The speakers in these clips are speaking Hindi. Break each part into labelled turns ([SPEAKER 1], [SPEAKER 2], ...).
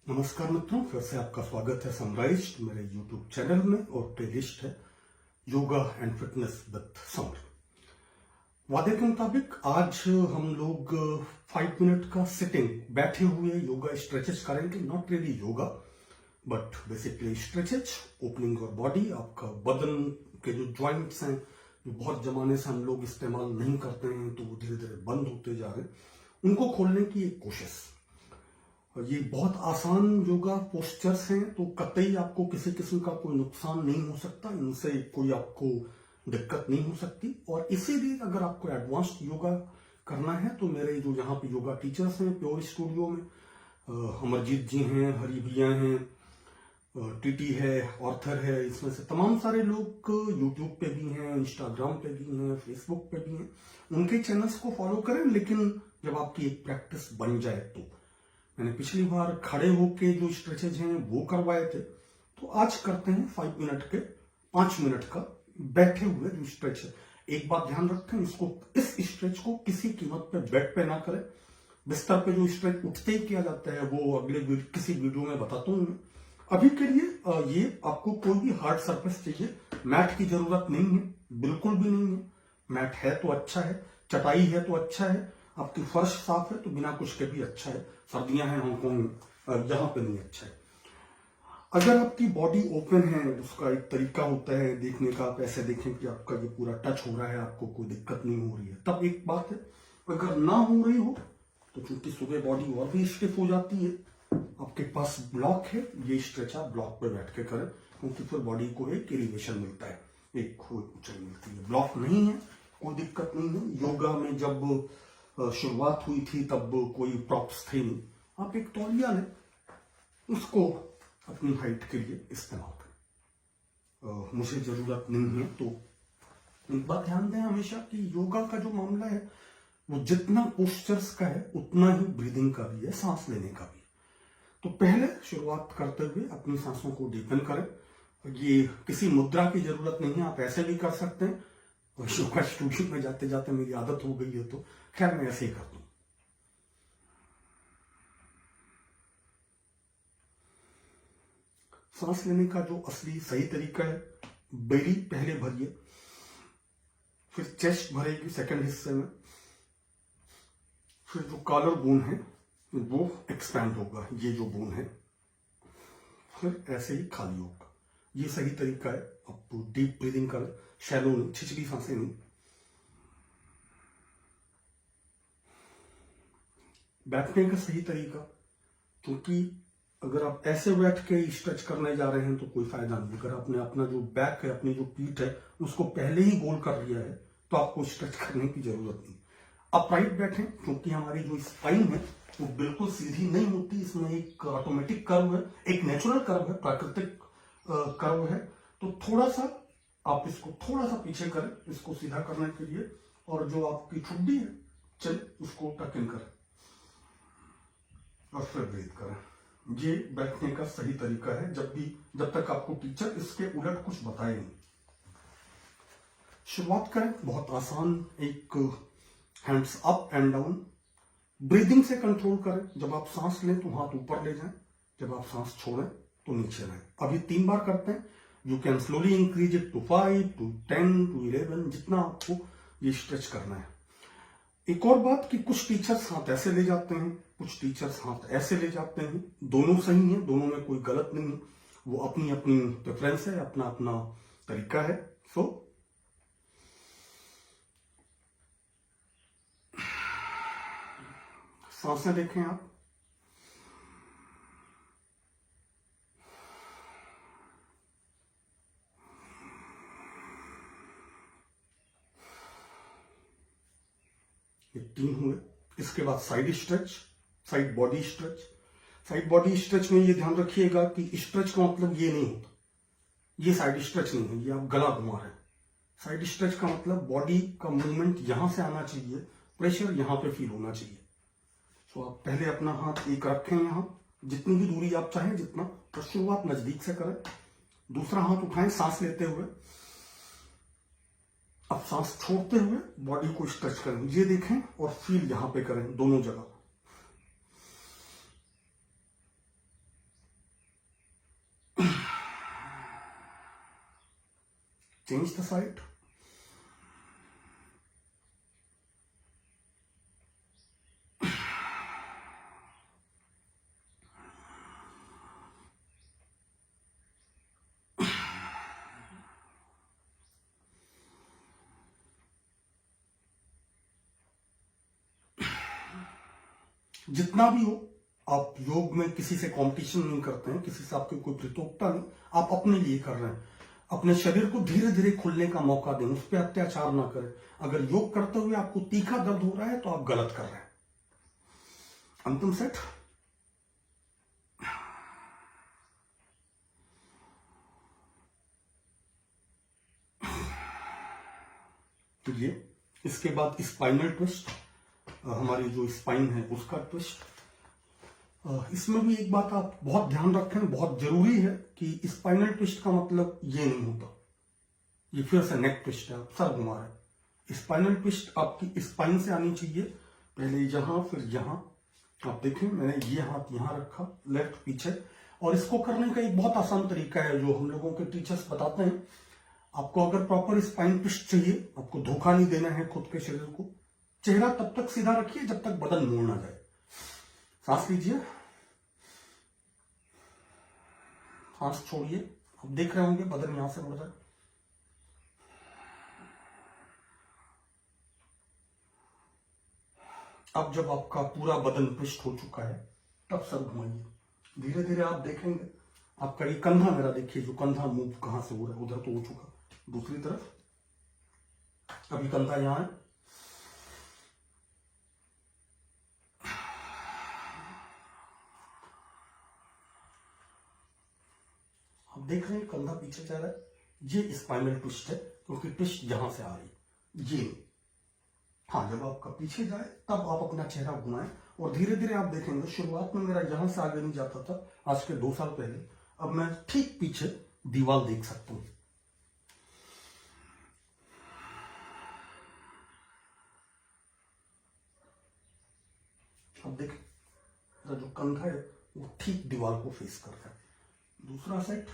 [SPEAKER 1] नमस्कार मित्रों, फिर से आपका स्वागत है सनराइज मेरे यूट्यूब चैनल में और प्लेलिस्ट है yoga and fitness with summer. वादे के मुताबिक आज हम लोग 5 मिनट का सिटिंग बैठे हुए योगा स्ट्रेचेस करेंगे। Not really yoga but basically stretches, opening your body. आपका बदन के जो ज्वाइंट्स हैं जो बहुत जमाने से हम लोग इस्तेमाल नहीं करते हैं तो वो धीरे धीरे बंद होते जा रहे हैं, उनको खोलने की एक कोशिश। ये बहुत आसान योगा पोस्चर्स हैं तो कतई आपको किसी किस्म का कोई नुकसान नहीं हो सकता, इनसे कोई आपको दिक्कत नहीं हो सकती। और इसीलिए अगर आपको एडवांस्ड योगा करना है तो मेरे जो यहाँ पे योगा टीचर्स हैं प्योर स्टूडियो में, अमरजीत जी हैं, हरी भैया हैं, टीटी है, ऑर्थर है, इसमें से तमाम सारे लोग यूट्यूब पे भी हैं, इंस्टाग्राम पे भी हैं, फेसबुक पे भी हैं। उनके चैनल्स को फॉलो करें, लेकिन जब आपकी एक प्रैक्टिस बन जाए तो। मैंने पिछली बार खड़े होके जो स्ट्रेचेज हैं वो करवाए थे, तो आज करते हैं 5 मिनट का बैठे हुए जो स्ट्रेच है। एक बात ध्यान रखें, इस स्ट्रेच को किसी कीमत पे बेड पे ना करें। बिस्तर पे जो स्ट्रेच उठते ही किया जाता है वो अगले किसी वीडियो में बताता हूं मैं। अभी के लिए ये आपको कोई भी हार्ड सरफेस चाहिए, मैट की जरूरत नहीं है, बिल्कुल भी नहीं है। मैट है तो अच्छा है, चटाई है तो अच्छा है, आपकी फर्श साफ है तो बिना कुछ के भी अच्छा है। सर्दियां हैं हांगकांग, यहाँ पे नहीं अच्छा है। अगर आपकी बॉडी ओपन है, उसका एक तरीका होता है देखने का, आप ऐसे देखें कि आपका ये पूरा टच हो रहा है, आपको कोई दिक्कत नहीं हो रही है, तब एक बात है। अगर ना हो रही हो तो चूंकि सुबह बॉडी और भी स्टिफ हो जाती है, आपके पास ब्लॉक है, ये स्ट्रेच आप ब्लॉक पे बैठ के करें, क्योंकि फिर बॉडी को एक एलिवेशन मिलता है, एक ऊंचाई मिलती है। ब्लॉक नहीं है, कोई दिक्कत नहीं है। योगा में जब शुरुआत हुई थी तब कोई प्रॉप्स थे नहीं, आप एक तौलिया लें, उसको अपनी हाइट के लिए इस्तेमाल करें। मुझे जरूरत नहीं है तो एक बात ध्यान दें हमेशा कि योगा का जो मामला है वो जितना पोस्चर्स का है उतना ही ब्रीदिंग का भी है, सांस लेने का भी। तो पहले शुरुआत करते हुए अपनी सांसों को डीपन करें। ये किसी मुद्रा की जरूरत नहीं है, आप ऐसे भी कर सकते हैं। योगा स्टूडियो में जाते जाते मेरी आदत हो गई है तो खैर मैं ऐसे ही करता हूं। सांस लेने का जो असली सही तरीका है, बेली पहले भरिए, फिर चेस्ट भरेगी सेकंड हिस्से में, फिर जो कॉलर बोन है वो एक्सपैंड होगा, ये जो बोन है, फिर ऐसे ही खाली होगा। ये सही तरीका है। आप डीप ब्रीदिंग करें, शैलो नहीं, छिछली सांसें नहीं। बैठने का सही तरीका, क्योंकि अगर आप ऐसे बैठ के स्ट्रेच करने जा रहे हैं तो कोई फायदा नहीं। अगर आपने अपना जो बैक है, अपनी जो पीठ है, उसको पहले ही गोल कर लिया है तो आपको स्ट्रेच करने की जरूरत नहीं। अपराइट बैठें, क्योंकि हमारी जो स्पाइन है वो बिल्कुल सीधी नहीं होती, इसमें एक ऑटोमेटिक कर्व है, एक नेचुरल कर्व है, प्राकृतिक कर्व है। तो थोड़ा सा आप इसको थोड़ा सा पीछे करें इसको सीधा करने के लिए, और जो आपकी ठुड्डी है चल उसको टक इन करें और फिर ब्रीथ करें। ये बैठने का सही तरीका है, जब तक आपको टीचर इसके उलट कुछ बताए नहीं। शुरुआत करें बहुत आसान, एक hands up and down, breathing से कंट्रोल करें। जब आप सांस लें तो हाथ ऊपर ले जाएं, जब आप सांस छोड़ें तो नीचे लाएं। अभी 3 बार करते हैं। You can slowly increase it to 5 to 10 to 11, जितना आपको ये स्ट्रेच करना है। एक और बात कि कुछ टीचर्स हाथ ऐसे ले जाते हैं, कुछ टीचर्स हाथ ऐसे ले जाते हैं। दोनों सही है, दोनों में कोई गलत नहीं है, वो अपनी अपनी प्रेफरेंस है, अपना अपना तरीका है। सो सांसें देखें आप, ये 3 हुए। इसके बाद side stretch, side body stretch. Side body stretch में ये ध्यान रखिएगा कि स्ट्रेच का मतलब ये नहीं होता, ये साइड स्ट्रेच नहीं है, ये आप गला घुमा रहे हैं। साइड स्ट्रेच का मतलब बॉडी का मूवमेंट यहां से आना चाहिए, प्रेशर यहां पे फील होना चाहिए। तो आप पहले अपना हाथ एक रखें यहां, जितनी भी दूरी आप चाहें जितना, तो शुरुआत नजदीक से करें। दूसरा हाथ उठाएं सांस लेते हुए, अब सांस छोड़ते हुए बॉडी को स्ट्रेच करें, ये देखें और फील यहां पे करें दोनों जगह। change the side. जितना भी हो, आप योग में किसी से कंपटीशन नहीं करते हैं, किसी से आपकी कोई प्रतियोगिता नहीं, आप अपने लिए कर रहे हैं। अपने शरीर को धीरे धीरे खुलने का मौका दें, उस पर अत्याचार ना करें। अगर योग करते हुए आपको तीखा दर्द हो रहा है तो आप गलत कर रहे हैं। अंतिम सेट। तो ये इसके बाद स्पाइनल ट्विस्ट, हमारी जो स्पाइन है उसका ट्विस्ट। इसमें भी एक बात आप बहुत ध्यान रखें, बहुत जरूरी है कि स्पाइनल ट्विस्ट का मतलब ये नहीं होता ये फिर से नेक ट्विस्ट है, आप सर घुमा रहे। स्पाइनल ट्विस्ट आपकी स्पाइन से आनी चाहिए, पहले यहां फिर यहां। आप देखें मैंने ये हाथ यहां रखा, लेफ्ट पीछे। और इसको करने का एक बहुत आसान तरीका है जो हम लोगों के टीचर्स बताते हैं। आपको अगर प्रॉपर स्पाइन ट्विस्ट चाहिए, आपको धोखा नहीं देना है खुद के शरीर को। चेहरा तब तक सीधा रखिए जब तक बदन मोड़ ना जाए। सांस लीजिए, सांस छोड़िए। आप देख रहे होंगे बदन यहां से मुड़ जाए। अब जब आपका पूरा बदन ट्विस्ट हो चुका है तब सर घुमाइए। धीरे धीरे आप देखेंगे आपका ये कंधा, मेरा देखिए जो कंधा मूव कहां से हो रहा है, उधर तो हो चुका। दूसरी तरफ अभी कंधा यहां है। आप देख रहे हैं कंधा पीछे जा रहा है, ये स्पाइनल ट्विस्ट है क्योंकि ट्विस्ट यहां से आ रही है ये। हाँ, जब आपका पीछे जाए तब आप अपना चेहरा घुमाएं और धीरे धीरे आप देखेंगे शुरुआत में मेरा यहां से आगे नहीं जाता था, आज के 2 साल पहले। अब मैं ठीक पीछे दीवार देख सकता हूं। अब देखें जो कंधा है वो ठीक दीवार को फेस कर रहा है। दूसरा सेट।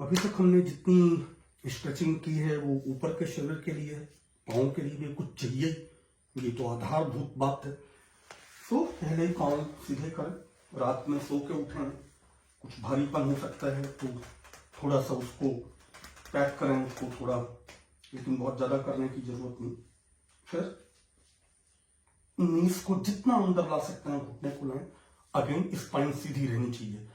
[SPEAKER 1] अभी तक हमने जितनी स्ट्रेचिंग की है वो ऊपर के शरीर के लिए है, पाँव के लिए भी कुछ चाहिए, ये तो आधारभूत बात है। तो पहले ही पाँव सीधे करें, रात में सो के उठें, कुछ भारीपन हो सकता है तो थोड़ा सा उसको पैक करें उसको थोड़ा, लेकिन बहुत ज्यादा करने की जरूरत नहीं। फिर नीज को जितना अंदर ला सकते हैं घुटने को लाएं। अगेन स्पाइन सीधी रहनी चाहिए,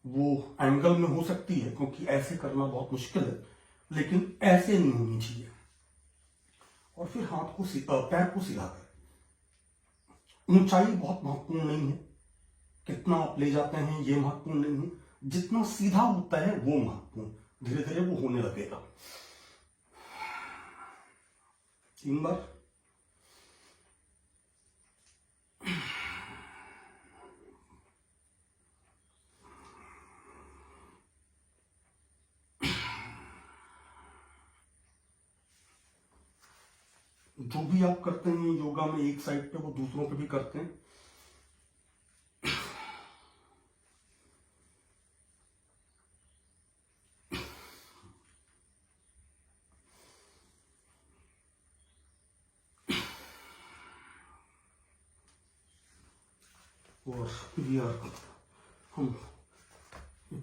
[SPEAKER 1] वो एंगल में हो सकती है क्योंकि ऐसे करना बहुत मुश्किल है, लेकिन ऐसे नहीं होनी चाहिए। और फिर हाथ को पैर को सीधा करें। ऊंचाई बहुत महत्वपूर्ण नहीं है, कितना आप ले जाते हैं ये महत्वपूर्ण नहीं है, जितना सीधा होता है वो महत्वपूर्ण। धीरे धीरे वो होने लगेगा। 3 बार। जो भी आप करते हैं योगा में एक साइड पे वो दूसरों पे भी करते हैं। और यार हम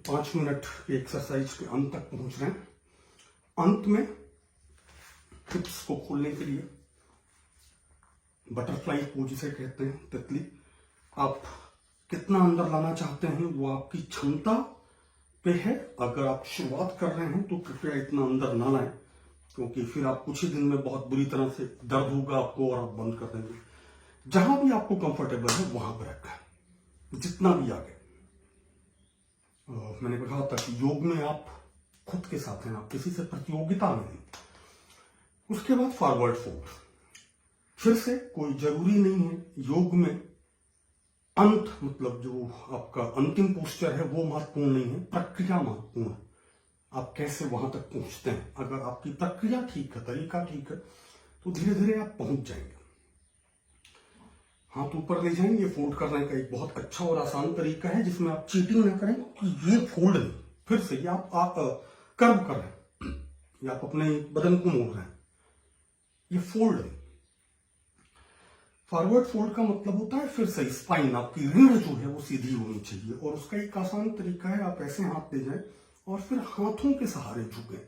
[SPEAKER 1] 5 मिनट की एक्सरसाइज के अंत तक पहुंच रहे हैं। अंत में हिप्स को खोलने के लिए बटरफ्लाई पोज जिसे कहते हैं, तितली, आप कितना अंदर लाना चाहते हैं वो आपकी क्षमता पे है। अगर आप शुरुआत कर रहे हैं तो कृपया इतना अंदर ना लाएं क्योंकि फिर आप कुछ ही दिन में बहुत बुरी तरह से दर्द होगा आपको और आप बंद कर देंगे। जहां भी आपको कंफर्टेबल है वहां पर रखें, जितना भी आगे। मैंने कहा था कि योग में आप खुद के साथ हैं, आप किसी से प्रतियोगिता में नहीं। उसके बाद फॉरवर्ड फोल्ड। फिर से कोई जरूरी नहीं है योग में अंत, मतलब जो आपका अंतिम पोस्चर है वो महत्वपूर्ण नहीं है, प्रक्रिया महत्वपूर्ण है। आप कैसे वहां तक पहुंचते हैं। अगर आपकी प्रक्रिया ठीक है, तरीका ठीक है, तो धीरे धीरे आप पहुंच जाएंगे। हाथ ऊपर ले जाएंगे। फोल्ड करने का एक बहुत अच्छा और आसान तरीका है जिसमें आप चीटिंग ना करें कि ये फोल्ड नहीं, फिर से ये आप कर्व कर रहे हैं या आप अपने बदन को मोड़ रहे हैं, ये फोल्ड नहीं। फॉरवर्ड फोल्ड का मतलब होता है फिर से स्पाइन, आपकी रीढ़ जो है वो सीधी होनी चाहिए, और उसका एक आसान तरीका है आप ऐसे हाथ ले जाएं और फिर हाथों के सहारे झुकें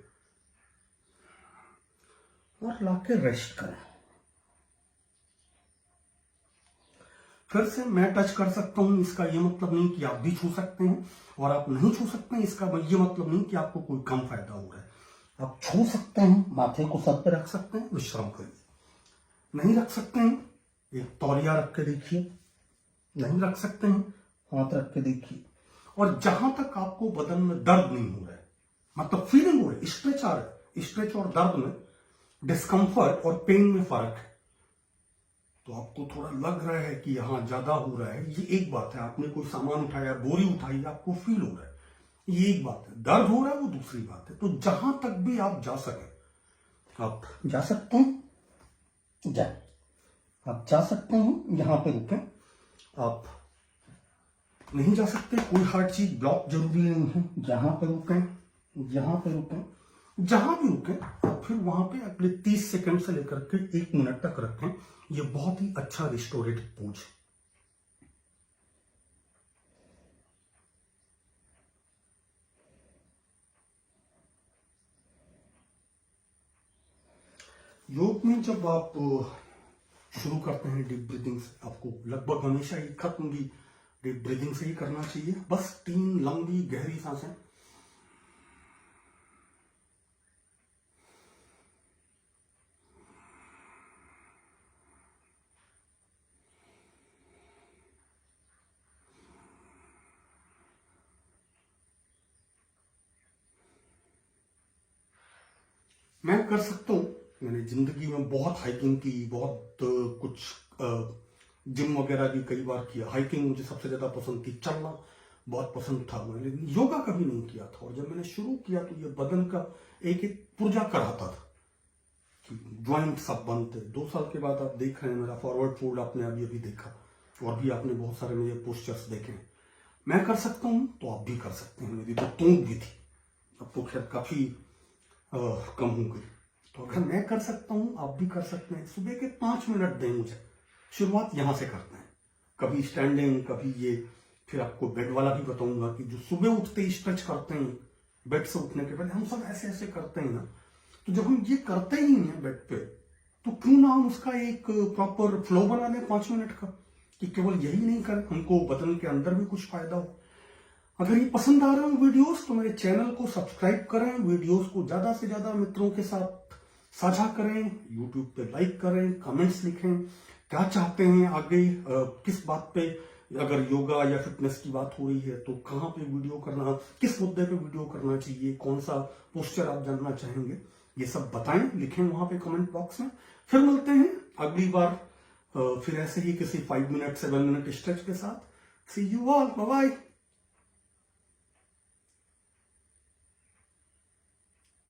[SPEAKER 1] और लाके रेस्ट करें। फिर से मैं टच कर सकता हूं, इसका यह मतलब नहीं कि आप भी छू सकते हैं, और आप नहीं छू सकते हैं इसका यह मतलब नहीं कि आपको कोई कम फायदा हो रहा है। आप छू सकते हैं, माथे को सर पे रख सकते हैं, विश्राम करिए। नहीं रख सकते हैं, एक तौलिया रख के देखिए। नहीं रख सकते हैं, हाथ रख के देखिए। और जहां तक आपको बदन में दर्द नहीं हो रहा है, मतलब फीलिंग हो रही है, स्ट्रेच आ रहा है, स्ट्रेच और दर्द में, डिस्कंफर्ट और पेन में फर्क है, तो आपको थोड़ा लग रहा है कि यहां ज्यादा हो रहा है, ये एक बात है। आपने कोई सामान उठाया, बोरी उठाई, आपको फील हो रहा है, ये एक बात है। दर्द हो रहा है वो दूसरी बात है। तो जहां तक भी आप जा सके आप जा सकते हैं, जाए। आप जा सकते हैं, यहां पे रुकें। आप नहीं जा सकते, कोई हर चीज ब्लॉक जरूरी नहीं है। जहां पे रुकें, यहां पे रुकें, जहां भी रुकें आप फिर वहां पे अगले 30 सेकंड से लेकर के 1 मिनट तक रखें। ये बहुत ही अच्छा रिस्टोरेटिव पोज है। योग में जब आप शुरू करते हैं डीप ब्रीदिंग से, आपको लगभग हमेशा ही खत्म भी डीप ब्रीदिंग से ही करना चाहिए। बस 3 लंबी गहरी सांसें। मैं कर सकता हूं, मैंने जिंदगी में बहुत हाइकिंग की, बहुत कुछ जिम वगैरह भी कई बार किया। हाइकिंग मुझे सबसे ज्यादा पसंद थी, चलना बहुत पसंद था मुझे, लेकिन योगा कभी नहीं किया था। और जब मैंने शुरू किया तो ये बदन का एक एक पुर्जा कराता था कि ज्वाइंट सब बनते। 2 साल के बाद आप देख रहे हैं मेरा फॉरवर्ड फोल्ड, आपने अभी अभी देखा, और भी आपने बहुत सारे मेरे पोस्चर्स देखे हैं। मैं कर सकता हूं तो आप भी कर सकते हैं। मेरी तो तोंद भी थी, अब तो खैर काफी कम हो गई। तो अगर मैं कर सकता हूं आप भी कर सकते हैं। सुबह के 5 मिनट दें मुझे, शुरुआत यहां से करते हैं। कभी स्टैंडिंग, कभी ये, फिर आपको बेड वाला भी बताऊंगा कि जो सुबह उठते ही स्ट्रेच करते हैं, बेड से उठने के बाद हम सब ऐसे ऐसे करते हैं ना, तो जब हम ये करते ही नहीं है बेड पे, तो क्यों ना हम उसका एक प्रॉपर फ्लो बना दें 5 मिनट का, कि केवल यही नहीं करें, हमको बदन के अंदर भी कुछ फायदा हो। अगर ये पसंद आ रहे हो वीडियोस तो मेरे चैनल को सब्सक्राइब करें, वीडियोस को ज्यादा से ज्यादा मित्रों के साथ साझा करें, यूट्यूब पे लाइक करें, कमेंट्स लिखें, क्या चाहते हैं आगे, किस बात पे, अगर योगा या फिटनेस की बात हो रही है तो कहाँ पे वीडियो करना, किस मुद्दे पे वीडियो करना चाहिए, कौन सा पोस्चर आप जानना चाहेंगे, ये सब बताएं, लिखें वहां पे कमेंट बॉक्स में। फिर मिलते हैं अगली बार फिर ऐसे ही किसी 5 मिनट 7 मिनट स्ट्रेच के साथ। सी यू ऑल, बाय बाय।